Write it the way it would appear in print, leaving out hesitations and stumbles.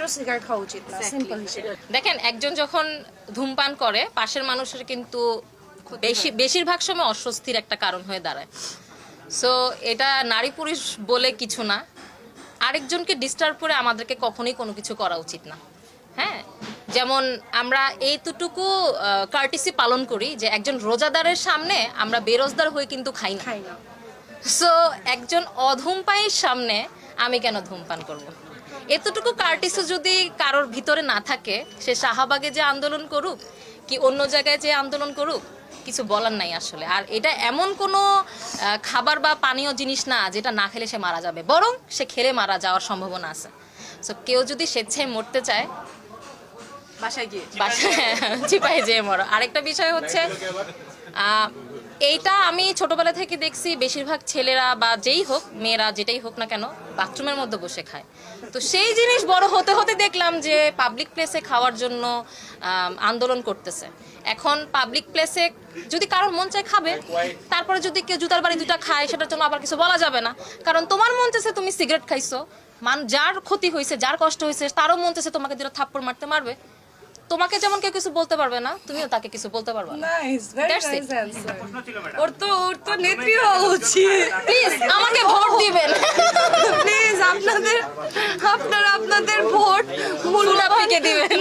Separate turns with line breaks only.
মানুষেরও সিগারেট খাওয়া উচিত না, সিম্পল হিসেবে।
দেখেন একজন যখন ধূমপান করে পাশের মানুষের কিন্তু বেশিরভাগ সময় অস্বস্তির একটা কারণ হয়ে দাঁড়ায়। সো এটা নারী পুরুষ বলে কিছু না, আরেকজনকে ডিস্টার্ব করে আমাদেরকে কখনোই কোনো কিছু করা উচিত না। হ্যাঁ, যেমন আমরা এইটুকু কার্টিসি পালন করি যে একজন রোজাদারের সামনে আমরা বেরোজদার হয়ে কিন্তু খাই না। সো একজন অধূমপায়ীর সামনে আমি কেন ধূমপান করব? এতটুকু কার্টিসি যদি কারোর ভিতরে না থাকে, সে শাহবাগে যে আন্দোলন করুক কি অন্য জায়গায় যে আন্দোলন করুক, কিছু বলার নাই আসলে। আর এটা এমন কোনো খাবার বা পানীয় জিনিস না যেটা না খেলে সে মারা যাবে, বরং সে খেলে মারা যাওয়ার সম্ভাবনা আছে। সো কেউ যদি স্বেচ্ছায় মরতে চায়
বাসায় গিয়ে
চিপায় যেয়ে মরো। আরেকটা বিষয় হচ্ছে এইটা আমি ছোটবেলা থেকে দেখছি বেশিরভাগ ছেলেরা বা যেই হোক, মেয়েরা যেটাই হোক না কেন, বাথরুমের মধ্যে বসে খায়। তো সেই জিনিস বড় হতে হতে দেখলাম যে পাবলিক প্লেসে খাওয়ার জন্য আন্দোলন করতেছে। এখন পাবলিক প্লেসে যদি কারোর মন চায় খাবে, তারপরে যদি কেউ জুতার বাড়ি দুটা খায় সেটার জন্য আবার কিছু বলা যাবে না, কারণ তোমার মন চাইছে তুমি সিগারেট খাইছো, যার ক্ষতি হয়েছে, যার কষ্ট হয়েছে, তারও মন চাইছে তোমাকে দুটো থাপ্পড় মারবে। তোমাকে যেমন কেউ কিছু বলতে পারবে না, তুমিও তাকে কিছু বলতে পারবে না।
Nice, very
That's it.
Nice answer.
ওর তো নেত্রী হওয়া উচিত।
প্লিজ আমাকে ভোট দিবেন।
প্লিজ আপনাদের ভোট
মুলাপিকে দিবেন।